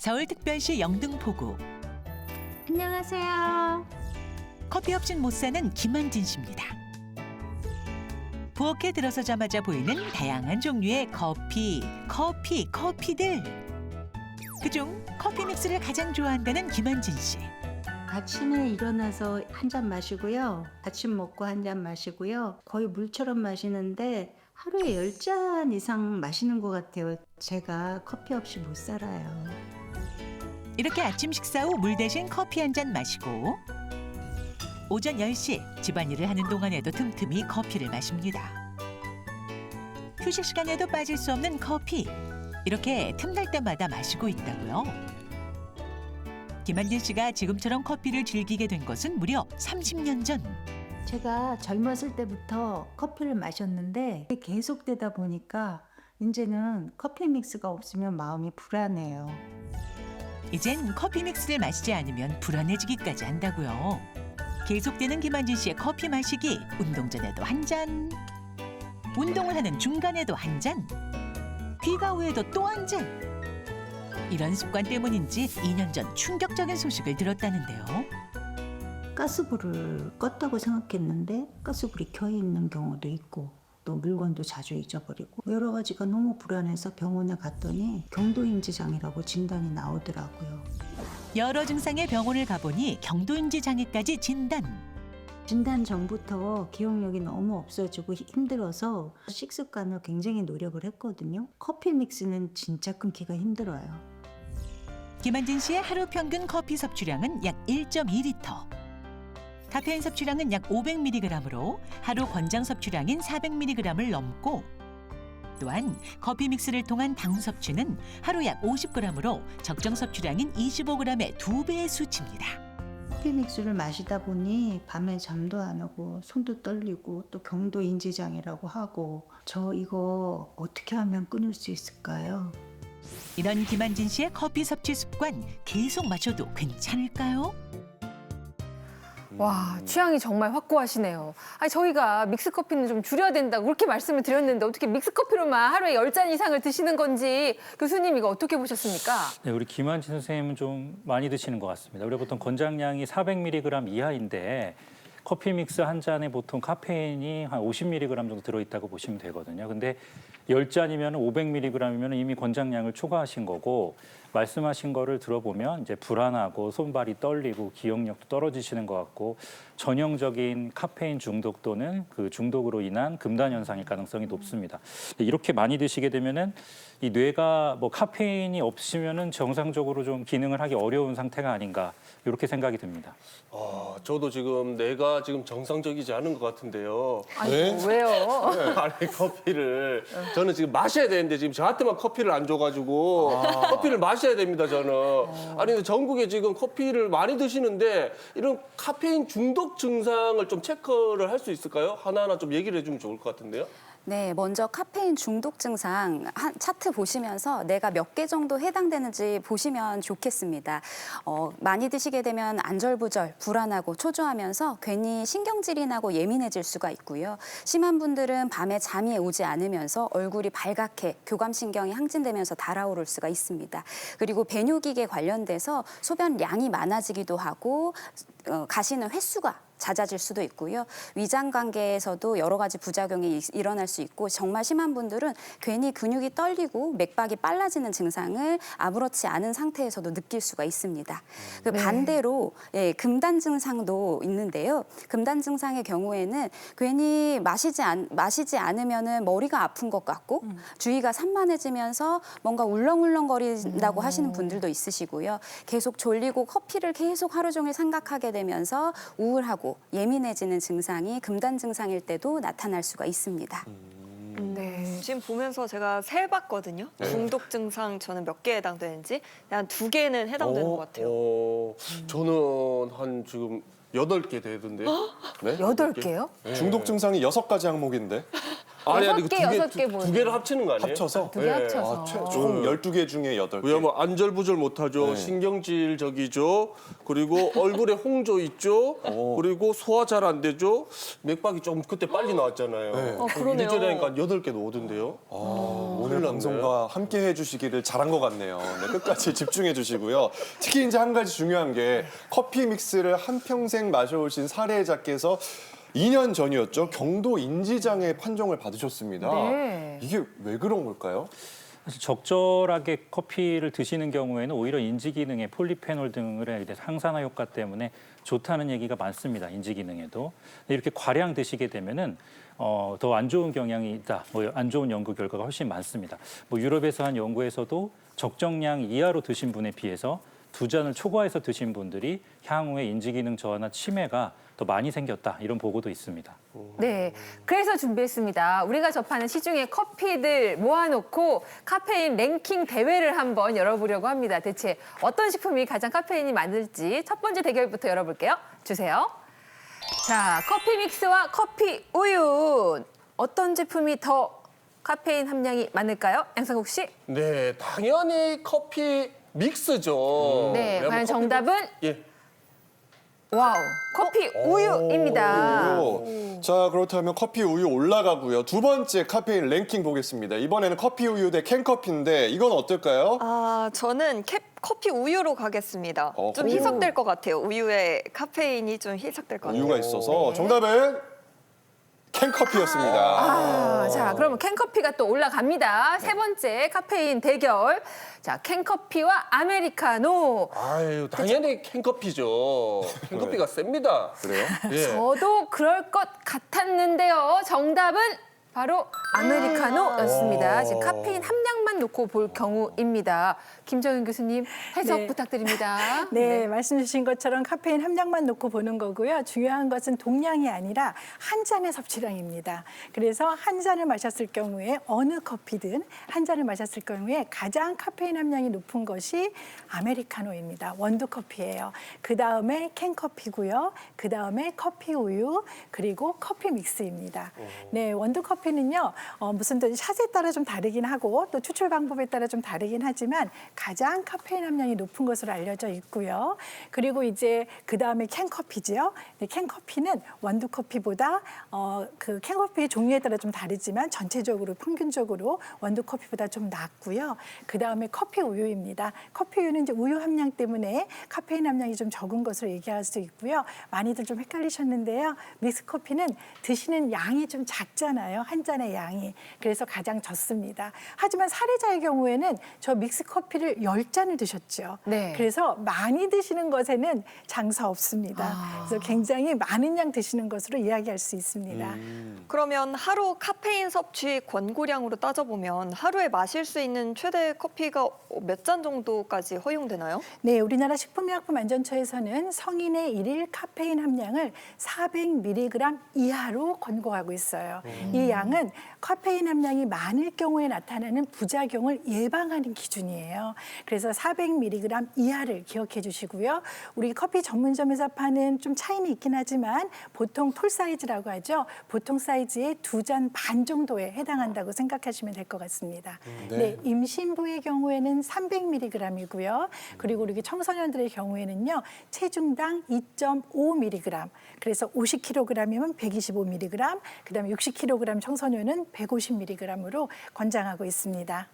서울특별시 영등포구. 안녕하세요. 커피 없인 못 사는 김한진 씨입니다. 부엌에 들어서자마자 보이는 다양한 종류의 커피들. 그중 커피 믹스를 가장 좋아한다는 김한진 씨. 아침에 일어나서 한 잔 마시고요. 아침 먹고 한 잔 마시고요. 거의 물처럼 마시는데 하루에 10잔 이상 마시는 것 같아요. 제가 커피 없이 못 살아요. 이렇게 아침 식사 후 물 대신 커피 한 잔 마시고 오전 10시 집안일을 하는 동안에도 틈틈이 커피를 마십니다. 휴식 시간에도 빠질 수 없는 커피. 이렇게 틈날 때마다 마시고 있다고요. 김한진 씨가 지금처럼 커피를 즐기게 된 것은 무려 30년 전. 제가 젊었을 때부터 커피를 마셨는데 계속되다 보니까 이제는 커피 믹스가 없으면 마음이 불안해요. 이젠 커피 믹스를 마시지 않으면 불안해지기까지 한다고요. 계속되는 김한진 씨의 커피 마시기. 운동 전에도 한 잔, 운동을 하는 중간에도 한 잔, 귀가 후에도 또 한 잔. 이런 습관 때문인지 2년 전 충격적인 소식을 들었다는데요. 가스불을 껐다고 생각했는데 가스불이 켜 있는 경우도 있고 또 물건도 자주 잊어버리고 여러 가지가 너무 불안해서 병원에 갔더니 경도인지장애라고 진단이 나오더라고요. 여러 증상의 병원을 가보니 경도인지 장애까지 진단. 진단 전부터 기억력이 너무 없어지고 힘들어서 식습관을 굉장히 노력을 했거든요. 커피 믹스는 진짜 끊기가 힘들어요. 김한진 씨의 하루 평균 커피 섭취량은 약 1.2리터. 카페인 섭취량은 약 500mg으로 하루 권장 섭취량인 400mg을 넘고 또한 커피 믹스를 통한 당 섭취는 하루 약 50g으로 적정 섭취량인 25g의 2배의 수치입니다. 커피 믹스를 마시다 보니 밤에 잠도 안 오고 손도 떨리고 또 경도인지장애라고 하고 저 이거 어떻게 하면 끊을 수 있을까요? 이런 김한진 씨의 커피 섭취 습관 계속 마셔도 괜찮을까요? 와, 취향이 정말 확고하시네요. 아니, 저희가 믹스커피는 좀 줄여야 된다고 그렇게 말씀을 드렸는데 어떻게 믹스커피로만 하루에 10잔 이상을 드시는 건지 교수님 이거 어떻게 보셨습니까? 네, 우리 김한진 선생님은 좀 많이 드시는 것 같습니다. 우리 보통 권장량이 400mg 이하인데 커피 믹스 한 잔에 보통 카페인이 한 50mg 정도 들어있다고 보시면 되거든요. 근데 10잔이면 500mg이면 이미 권장량을 초과하신 거고 말씀하신 거를 들어보면 이제 불안하고 손발이 떨리고 기억력도 떨어지시는 것 같고 전형적인 카페인 중독 또는 그 중독으로 인한 금단 현상일 가능성이 높습니다. 이렇게 많이 드시게 되면은 이 뇌가 뭐 카페인이 없으면은 정상적으로 좀 기능을 하기 어려운 상태가 아닌가 이렇게 생각이 듭니다. 저도 지금 뇌가 지금 정상적이지 않은 것 같은데요. 아니, 왜요? 아니 커피를 저는 지금 마셔야 되는데 지금 저한테만 커피를 안 줘가지고 커피를 마셔야 됩니다 저는. 아니 근데 전국에 지금 커피를 많이 드시는데 이런 카페인 중독 증상을 좀 체크를 할 수 있을까요? 하나하나 좀 얘기를 해주면 좋을 것 같은데요. 네, 먼저 카페인 중독 증상 차트 보시면서 내가 몇 개 정도 해당되는지 보시면 좋겠습니다. 많이 드시게 되면 안절부절, 불안하고 초조하면서 괜히 신경질이 나고 예민해질 수가 있고요. 심한 분들은 밤에 잠이 오지 않으면서 얼굴이 발갛게 교감신경이 항진되면서 달아오를 수가 있습니다. 그리고 배뇨기계 관련돼서 소변량이 많아지기도 하고 가시는 횟수가 잦아질 수도 있고요. 위장 관계에서도 여러 가지 부작용이 일어날 수 있고 정말 심한 분들은 괜히 근육이 떨리고 맥박이 빨라지는 증상을 아무렇지 않은 상태에서도 느낄 수가 있습니다. 그 반대로 금단 증상도 있는데요. 금단 증상의 경우에는 괜히 마시지 않으면은 머리가 아픈 것 같고 주위가 산만해지면서 뭔가 울렁울렁거린다고 하시는 분들도 있으시고요. 계속 졸리고 커피를 계속 하루 종일 생각하게 되면서 우울하고 예민해지는 증상이 금단 증상일 때도 나타날 수가 있습니다. 네. 지금 보면서 제가 세봤거든요. 중독 증상 저는 몇 개 해당되는지 한 2개는 해당되는 것 같아요. 저는 한 지금 8개 되던데요. 네? 8개요? 중독 증상이 6가지 항목인데. 아니, 여섯 개, 여섯 개 두 개를 합치는 거 아니에요? 합쳐서? 두 개 합쳐서. 총 12개 중에 8개. 왜냐면 안절부절 못하죠. 네. 신경질적이죠. 그리고 얼굴에 홍조 있죠. 그리고 소화 잘 안 되죠. 맥박이 좀 그때 빨리 나왔잖아요. 네. 그러네요. 이리저리하니까 8개도 오던데요. 오늘 큰일 났네. 방송과 함께 해주시기를 잘한 것 같네요. 네, 끝까지 집중해 주시고요. 특히 이제 한 가지 중요한 게 커피 믹스를 한평생 마셔오신 사례자께서 2년 전이었죠. 경도 인지장애 판정을 받으셨습니다. 네. 이게 왜 그런 걸까요? 사실 적절하게 커피를 드시는 경우에는 오히려 인지 기능에 폴리페놀 등의 항산화 효과 때문에 좋다는 얘기가 많습니다. 인지 기능에도. 근데 이렇게 과량 드시게 되면은 더 안 좋은 경향이 있다. 안 좋은 연구 결과가 훨씬 많습니다. 유럽에서 한 연구에서도 적정량 이하로 드신 분에 비해서 2잔을 초과해서 드신 분들이 향후에 인지 기능 저하나 치매가 더 많이 생겼다. 이런 보고도 있습니다. 네, 그래서 준비했습니다. 우리가 접하는 시중의 커피들 모아놓고 카페인 랭킹 대회를 한번 열어보려고 합니다. 대체 어떤 식품이 가장 카페인이 많을지 첫 번째 대결부터 열어볼게요. 주세요. 자, 커피 믹스와 커피 우유. 어떤 제품이 더 카페인 함량이 많을까요? 양상국 씨? 네, 당연히 커피 믹스죠. 네, 왜냐면 과연 커피 정답은? 예. 와우, 커피 우유입니다. 우유. 자, 그렇다면 커피 우유 올라가고요. 두 번째 카페인 랭킹 보겠습니다. 이번에는 커피 우유 대 캔커피인데 이건 어떨까요? 아, 저는 커피 우유로 가겠습니다. 좀 커피 희석될 것 같아요. 우유에 카페인이 좀 희석될 것 같아요. 우유가 있어서 정답은 캔커피였습니다. 아, 자, 그러면 캔커피가 또 올라갑니다. 세 번째 카페인 대결. 자, 캔커피와 아메리카노. 아유, 당연히 캔커피죠. 캔커피가 셉니다. 그래요? 예. 저도 그럴 것 같았는데요. 정답은 바로 아메리카노였습니다. 지금 카페인 함량만 놓고 볼 경우입니다. 김정은 교수님 해석 네. 부탁드립니다. 네, 말씀 주신 것처럼 카페인 함량만 놓고 보는 거고요. 중요한 것은 동량이 아니라 한 잔의 섭취량입니다. 그래서 한 잔을 마셨을 경우에 어느 커피든 한 잔을 마셨을 경우에 가장 카페인 함량이 높은 것이 아메리카노입니다. 원두 커피예요. 그 다음에 캔커피고요. 그 다음에 커피 우유 그리고 커피 믹스입니다. 네, 원두 커피는요. 무슨 또 샷에 따라 좀 다르긴 하고 또 추출 방법에 따라 좀 다르긴 하지만 가장 카페인 함량이 높은 것으로 알려져 있고요. 그리고 이제 그 다음에 캔커피죠. 네, 캔커피는 원두 커피보다 그 캔커피의 종류에 따라 좀 다르지만 전체적으로 평균적으로 원두 커피보다 좀 낮고요. 그 다음에 커피 우유입니다. 커피 우유는 이제 우유 함량 때문에 카페인 함량이 좀 적은 것으로 얘기할 수 있고요. 많이들 좀 헷갈리셨는데요. 믹스 커피는 드시는 양이 좀 작잖아요. 한 잔의 양이. 그래서 가장 적습니다. 하지만 사례자의 경우에는 저 믹스 커피를 10잔을 드셨죠. 네. 그래서 많이 드시는 것에는 장사 없습니다. 그래서 굉장히 많은 양 드시는 것으로 이야기할 수 있습니다. 그러면 하루 카페인 섭취 권고량으로 따져보면 하루에 마실 수 있는 최대 커피가 몇 잔 정도까지 허용되나요? 네, 우리나라 식품의약품안전처에서는 성인의 일일 카페인 함량을 400mg 이하로 권고하고 있어요. 이 양은 카페인 함량이 많을 경우에 나타나는 부작용을 예방하는 기준이에요. 그래서 400mg 이하를 기억해 주시고요. 우리 커피 전문점에서 파는 좀 차이는 있긴 하지만 보통 톨 사이즈라고 하죠. 보통 사이즈의 2잔 반 정도에 해당한다고 생각하시면 될 것 같습니다. 네, 임신부의 경우에는 300mg이고요. 그리고 우리 청소년들의 경우에는요. 체중당 2.5mg. 그래서 50kg이면 125mg, 그다음에 60kg 청소년은 150mg으로 권장하고 있습니다.